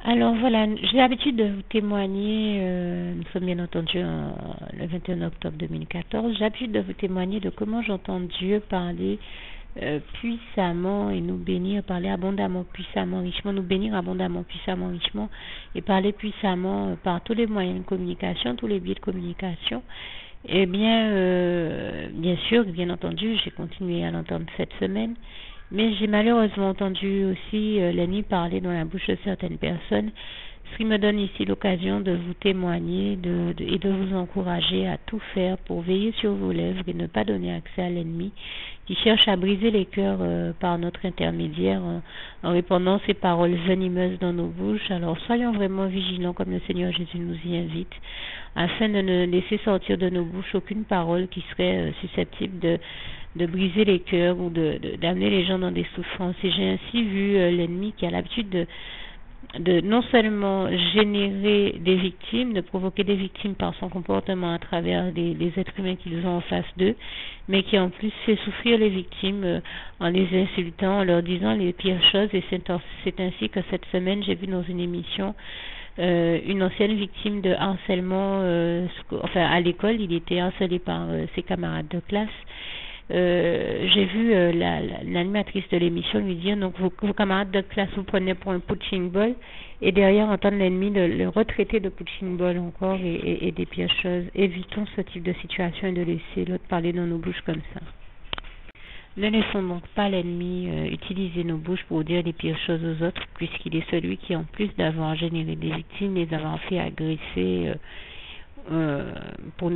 Alors voilà, j'ai l'habitude de vous témoigner, nous sommes bien entendu le 21 octobre 2014, j'ai l'habitude de vous témoigner de comment j'entends Dieu parler puissamment et nous bénir, parler abondamment, puissamment, richement, nous bénir abondamment, puissamment, richement, et parler puissamment par tous les moyens de communication, tous les biais de communication. Eh bien, bien sûr, bien entendu, j'ai continué à l'entendre cette semaine, mais j'ai malheureusement entendu aussi l'ennemi parler dans la bouche de certaines personnes, ce qui me donne ici l'occasion de vous témoigner et de vous encourager à tout faire pour veiller sur vos lèvres et ne pas donner accès à l'ennemi qui cherche à briser les cœurs par notre intermédiaire en répandant ces paroles venimeuses dans nos bouches. Alors soyons vraiment vigilants comme le Seigneur Jésus nous y invite, afin de ne laisser sortir de nos bouches aucune parole qui serait susceptible de briser les cœurs ou d'amener les gens dans des souffrances. Et j'ai ainsi vu l'ennemi qui a l'habitude de non seulement générer des victimes, de provoquer des victimes par son comportement à travers les êtres humains qu'ils ont en face d'eux, mais qui en plus fait souffrir les victimes en les insultant, en leur disant les pires choses. Et c'est ainsi que cette semaine, j'ai vu dans une émission une ancienne victime de harcèlement, à l'école, il était harcelé par ses camarades de classe. J'ai vu l'animatrice de l'émission lui dire, donc vos camarades de classe vous prenaient pour un punching ball, et derrière entendre l'ennemi le retraiter de punching ball encore et des pires choses. Évitons ce type de situation et de laisser l'autre parler dans nos bouches comme ça. Ne laissons donc pas l'ennemi utiliser nos bouches pour dire les pires choses aux autres, puisqu'il est celui qui, en plus d'avoir généré des victimes, les avoir fait agresser, pour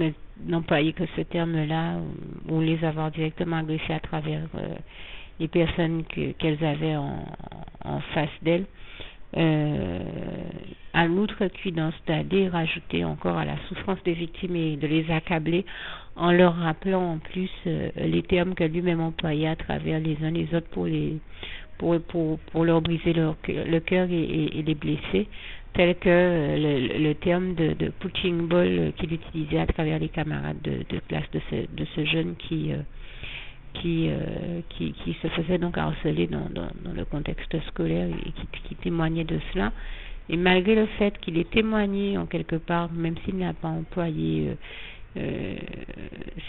n'employer que ce terme-là, ou les avoir directement agressés à travers les personnes qu'elles avaient en face d'elles, à l'outrecuidance d'aller rajouter encore à la souffrance des victimes et de les accabler en leur rappelant en plus les termes que lui-même employait à travers les uns les autres pour leur briser le cœur et les blesser, tel que le terme de punching ball qu'il utilisait à travers les camarades de classe de ce jeune qui se faisait donc harceler dans le contexte scolaire et qui témoignait de cela. Et malgré le fait qu'il ait témoigné en quelque part, même s'il n'a pas employé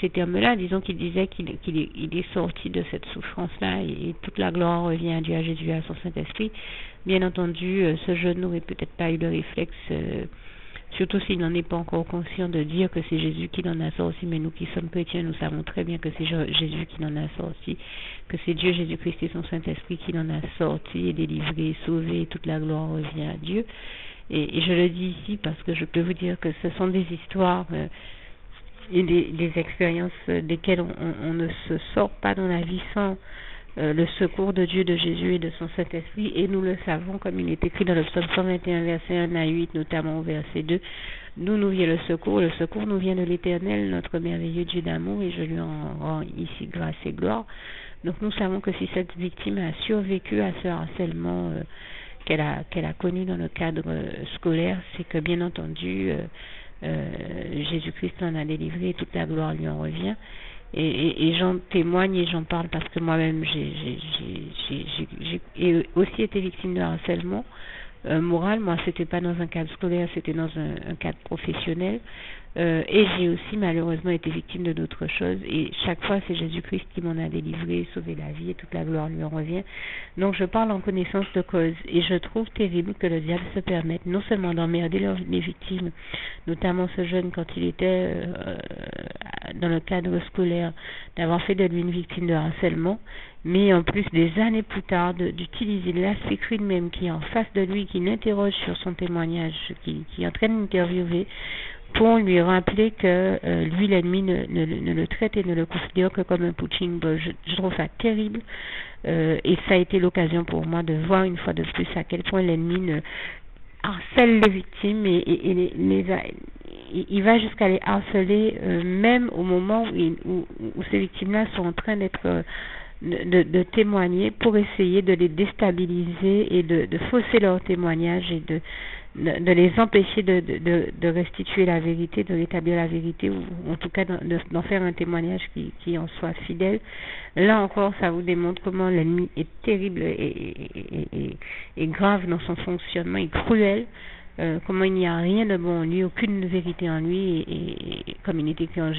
ces termes-là, disons qu'il disait qu'il est sorti de cette souffrance-là et toute la gloire revient à Dieu, à Jésus, à son Saint-Esprit. Bien entendu, ce jeune n'aurait peut-être pas eu le réflexe, surtout s'il n'en est pas encore conscient, de dire que c'est Jésus qui l'en a sorti, mais nous qui sommes chrétiens, nous savons très bien que c'est Jésus qui l'en a sorti, que c'est Dieu, Jésus-Christ et son Saint-Esprit qui l'en a sorti et délivré, sauvé, et toute la gloire revient à Dieu. Et je le dis ici parce que je peux vous dire que ce sont des histoires et des expériences desquelles on ne se sort pas dans la vie sans le secours de Dieu, de Jésus et de son Saint-Esprit, et nous le savons comme il est écrit dans le psaume 121 verset 1 à 8, notamment au verset 2, d'où nous vient le secours nous vient de l'Éternel, notre merveilleux Dieu d'amour, et je lui en rends ici grâce et gloire. Donc nous savons que si cette victime a survécu à ce harcèlement qu'elle a connu dans le cadre scolaire, c'est que bien entendu Jésus-Christ l'en a délivré et toute la gloire lui en revient. Et j'en témoigne et j'en parle parce que moi-même j'ai aussi été victime de harcèlement moral. Moi, c'était pas dans un cadre scolaire, c'était dans un cadre professionnel. Et j'ai aussi malheureusement été victime de d'autres choses. Et chaque fois, c'est Jésus-Christ qui m'en a délivré, sauvé la vie, et toute la gloire lui en revient. Donc, je parle en connaissance de cause. Et je trouve terrible que le diable se permette non seulement d'emmerder les victimes, notamment ce jeune quand il était dans le cadre scolaire, d'avoir fait de lui une victime de harcèlement, mais en plus des années plus tard d'utiliser l'aspect même qui est en face de lui, qui l'interroge sur son témoignage, qui est en train d'interviewer, pour lui rappeler que lui, l'ennemi, ne le traite et ne le considère que comme un punching ball. Je trouve ça terrible et ça a été l'occasion pour moi de voir une fois de plus à quel point l'ennemi harcèle les victimes et il va jusqu'à les harceler même au moment où ces victimes-là sont en train d'être de témoigner pour essayer de les déstabiliser et de fausser leur témoignage et de les empêcher de restituer la vérité, de rétablir la vérité, ou en tout cas d'en faire un témoignage qui en soit fidèle. Là encore, ça vous démontre comment l'ennemi est terrible et grave dans son fonctionnement, et cruel. Comment il n'y a rien de bon en lui, aucune vérité en lui, et comme il est écrit en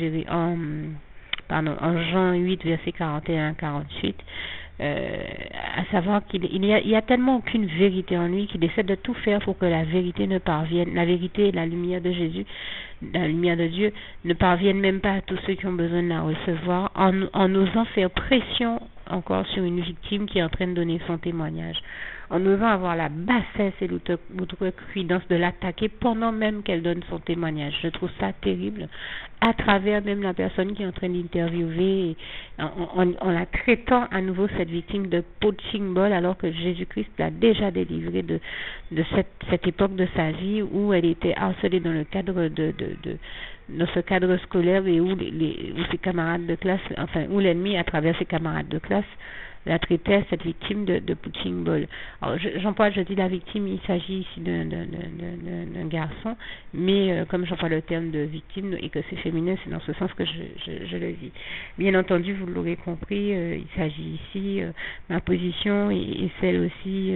Jean 8, verset 41-48, à savoir qu'il y a tellement aucune vérité en lui qu'il essaie de tout faire pour que la vérité ne parvienne, la vérité et la lumière de Jésus, la lumière de Dieu, ne parviennent même pas à tous ceux qui ont besoin de la recevoir, en osant faire pression encore sur une victime qui est en train de donner son témoignage, en osant avoir la bassesse et l'outrecuidance de l'attaquer pendant même qu'elle donne son témoignage. Je trouve ça terrible, à travers même la personne qui est en train d'interviewer, en la traitant à nouveau, cette victime, de punching ball, alors que Jésus-Christ l'a déjà délivrée de cette époque de sa vie où elle était harcelée dans le cadre dans ce cadre scolaire, et où ses camarades de classe, enfin, où l'ennemi, à travers ses camarades de classe, la traitait, cette victime, de punching ball. Alors, je dis la victime, il s'agit ici d'un garçon, mais comme j'emploie le terme de victime et que c'est féminin, c'est dans ce sens que je le dis. Bien entendu, vous l'aurez compris, il s'agit ici, ma position et celle aussi,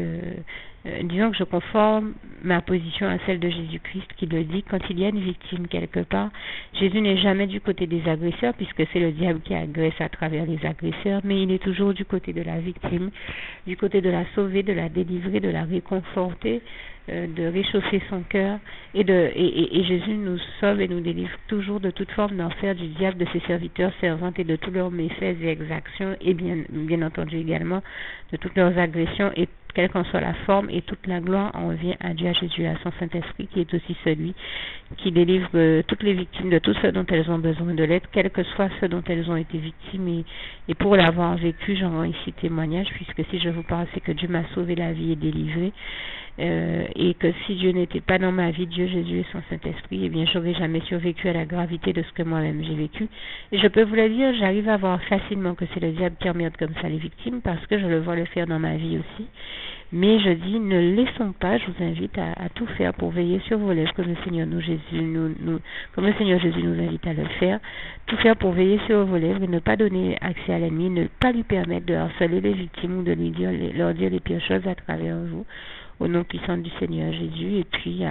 disons que je conforme ma position à celle de Jésus-Christ, qui le dit: quand il y a une victime quelque part, Jésus n'est jamais du côté des agresseurs, puisque c'est le diable qui agresse à travers les agresseurs, mais il est toujours du côté de la victime, du côté de la sauver, de la délivrer, de la réconforter, de réchauffer son cœur, et Jésus nous sauve et nous délivre toujours de toute forme d'enfer du diable, de ses serviteurs, servantes, et de tous leurs méfaits et exactions, et bien entendu également de toutes leurs agressions, et quelle qu'en soit la forme, et toute la gloire en revient à Dieu, à Jésus, à son Saint-Esprit, qui est aussi celui qui délivre toutes les victimes de tout ce dont elles ont besoin de l'être, quel que soit ce dont elles ont été victimes, et pour l'avoir vécu, j'en rends ici témoignage, puisque si je vous parle, c'est que Dieu m'a sauvé la vie et délivré, et que si Dieu n'était pas dans ma vie, Dieu, Jésus et son Saint-Esprit, eh bien, j'aurais jamais survécu à la gravité de ce que moi-même j'ai vécu. Et je peux vous le dire, j'arrive à voir facilement que c'est le diable qui emmerde comme ça les victimes, parce que je le vois le faire dans ma vie aussi. Mais je dis, ne laissons pas, je vous invite à tout faire pour veiller sur vos lèvres, comme le Seigneur comme le Seigneur Jésus nous invite à le faire, tout faire pour veiller sur vos lèvres et ne pas donner accès à l'ennemi, ne pas lui permettre de harceler les victimes ou de leur dire les pires choses à travers vous, au nom puissant du Seigneur Jésus, et puis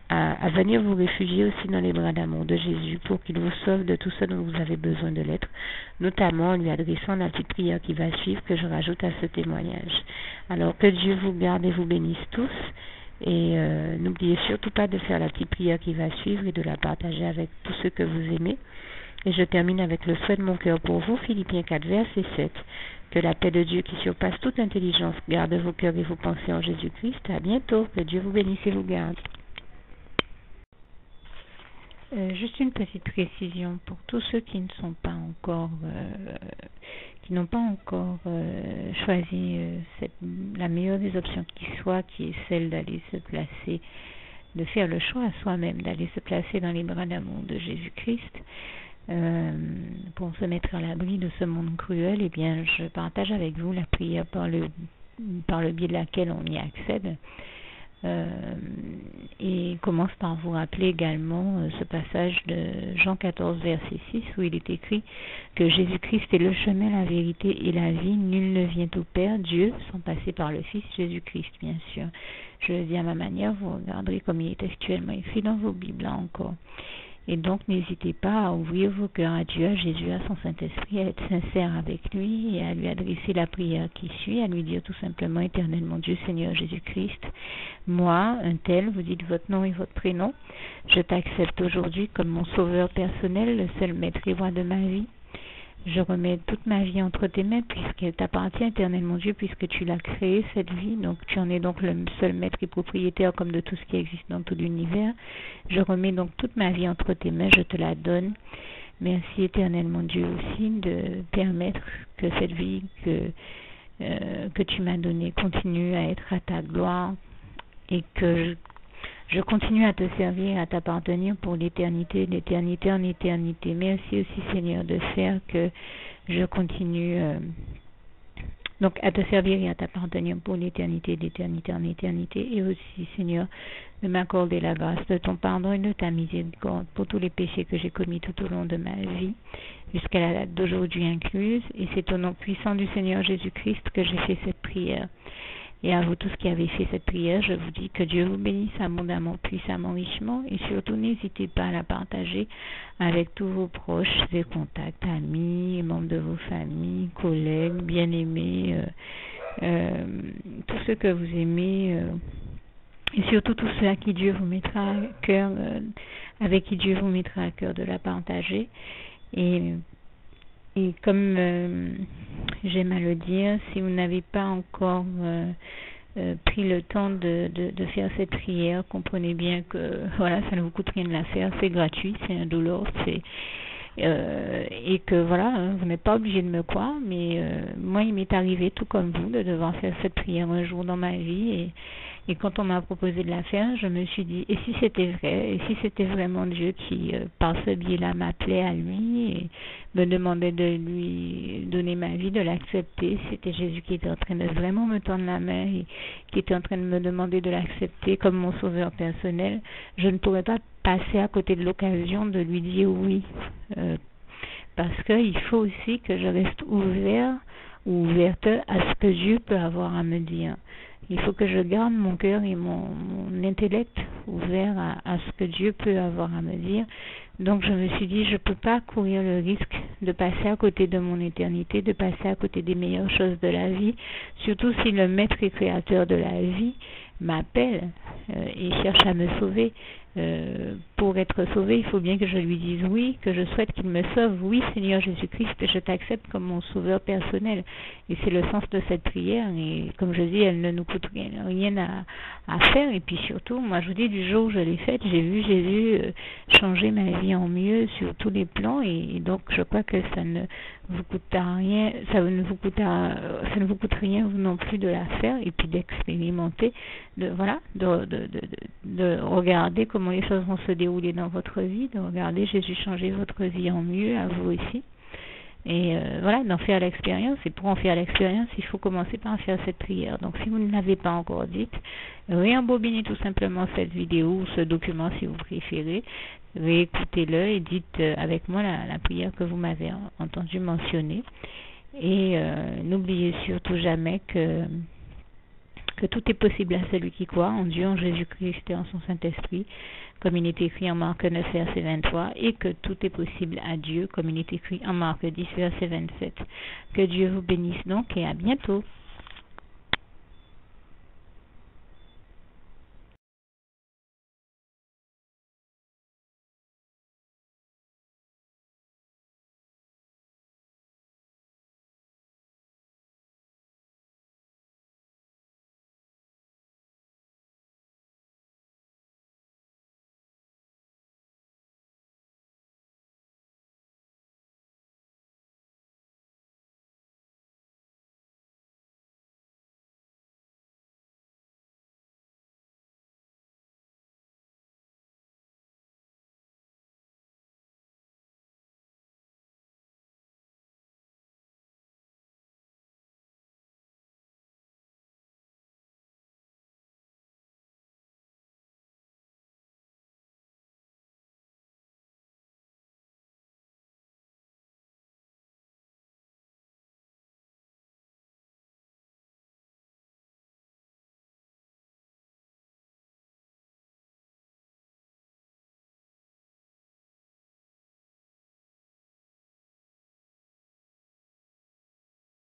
à venir vous réfugier aussi dans les bras d'amour de Jésus pour qu'il vous sauve de tout ce dont vous avez besoin de l'être, notamment en lui adressant la petite prière qui va suivre, que je rajoute à ce témoignage. Alors que Dieu vous garde et vous bénisse tous, et n'oubliez surtout pas de faire la petite prière qui va suivre et de la partager avec tous ceux que vous aimez. Et je termine avec le souhait de mon cœur pour vous, Philippiens 4, verset 7. Que la paix de Dieu qui surpasse toute intelligence garde vos cœurs et vos pensées en Jésus-Christ. À bientôt. Que Dieu vous bénisse et vous garde. Juste une petite précision pour tous ceux qui ne sont pas encore, qui n'ont pas encore choisi la meilleure des options qui soit, qui est celle d'aller se placer, de faire le choix à soi-même, d'aller se placer dans les bras d'amour de Jésus-Christ, pour se mettre à l'abri de ce monde cruel. Eh bien, je partage avec vous la prière par le biais de laquelle on y accède. Et commence par vous rappeler également ce passage de Jean 14, verset 6, où il est écrit que Jésus-Christ est le chemin, la vérité et la vie. Nul ne vient au Père, Dieu, sans passer par le Fils Jésus-Christ, bien sûr. Je le dis à ma manière, vous regarderez comme il est actuellement écrit dans vos Bibles là encore. Et donc, n'hésitez pas à ouvrir vos cœurs à Dieu, à Jésus, à son Saint-Esprit, à être sincère avec lui et à lui adresser la prière qui suit, à lui dire tout simplement: Éternel mon Dieu, Seigneur Jésus-Christ, moi, un tel, vous dites votre nom et votre prénom, je t'accepte aujourd'hui comme mon sauveur personnel, le seul maître et roi de ma vie. Je remets toute ma vie entre tes mains, puisqu'elle t'appartient, Éternel mon Dieu, puisque tu l'as créée, cette vie. Donc tu en es donc le seul maître et propriétaire comme de tout ce qui existe dans tout l'univers. Je remets donc toute ma vie entre tes mains, je te la donne. Merci, Éternel mon Dieu, aussi de permettre que cette vie que tu m'as donnée continue à être à ta gloire, et que je continue à te servir, à t'appartenir pour l'éternité, d'éternité en éternité. Merci aussi, Seigneur, de faire que je continue Donc, à te servir et à t'appartenir pour l'éternité, d'éternité en éternité. Et aussi, Seigneur, de m'accorder la grâce de ton pardon et de ta miséricorde pour tous les péchés que j'ai commis tout au long de ma vie, jusqu'à la date d'aujourd'hui incluse. Et c'est au nom puissant du Seigneur Jésus-Christ que j'ai fait cette prière. Et à vous tous qui avez fait cette prière, je vous dis que Dieu vous bénisse abondamment, puissamment, richement. Et surtout, n'hésitez pas à la partager avec tous vos proches et contacts, amis, membres de vos familles, collègues, bien-aimés, tous ceux que vous aimez. Et surtout tous ceux à qui Dieu vous mettra à cœur, avec qui Dieu vous mettra à cœur de la partager. Et comme j'aime à le dire, si vous n'avez pas encore pris le temps de faire cette prière, comprenez bien que voilà, ça ne vous coûte rien de la faire, c'est gratuit, c'est indolore, et que voilà, vous n'êtes pas obligé de me croire, mais moi il m'est arrivé tout comme vous de devoir faire cette prière un jour dans ma vie, et quand on m'a proposé de la faire, je me suis dit, et si c'était vrai, et si c'était vraiment Dieu qui, par ce biais-là, m'appelait à lui et me demandait de lui donner ma vie, de l'accepter, c'était Jésus qui était en train de vraiment me tendre la main et qui était en train de me demander de l'accepter comme mon sauveur personnel, je ne pourrais pas passer à côté de l'occasion de lui dire oui, parce qu'il faut aussi que je reste ouvert ou ouverte à ce que Dieu peut avoir à me dire. Il faut que je garde mon cœur et mon intellect ouvert à ce que Dieu peut avoir à me dire. Donc je me suis dit, je ne peux pas courir le risque de passer à côté de mon éternité, de passer à côté des meilleures choses de la vie, surtout si le maître et créateur de la vie m'appelle et cherche à me sauver. Pour être sauvé, il faut bien que je lui dise oui, que je souhaite qu'il me sauve. Oui, Seigneur Jésus-Christ, je t'accepte comme mon sauveur personnel. Et c'est le sens de cette prière. Et comme je dis, elle ne nous coûte rien à faire. Et puis surtout, moi je vous dis, du jour où je l'ai faite, j'ai vu Jésus changer ma vie en mieux sur tous les plans. Et donc je crois que ça ne vous coûtera rien, ça ne vous coûte rien vous non plus de la faire et puis d'expérimenter, de regarder comment les choses vont se dérouler dans votre vie, de regarder Jésus changer votre vie en mieux, à vous aussi. Et voilà, d'en faire l'expérience. Et pour en faire l'expérience, il faut commencer par faire cette prière. Donc si vous ne l'avez pas encore dite, réembobinez tout simplement cette vidéo ou ce document si vous préférez, réécoutez-le et dites avec moi la prière que vous m'avez entendu mentionner. Et n'oubliez surtout jamais que tout est possible à celui qui croit en Dieu, en Jésus-Christ et en son Saint-Esprit, comme il est écrit en Marc 9, verset 23, et que tout est possible à Dieu, comme il est écrit en Marc 10, verset 27. Que Dieu vous bénisse donc et à bientôt.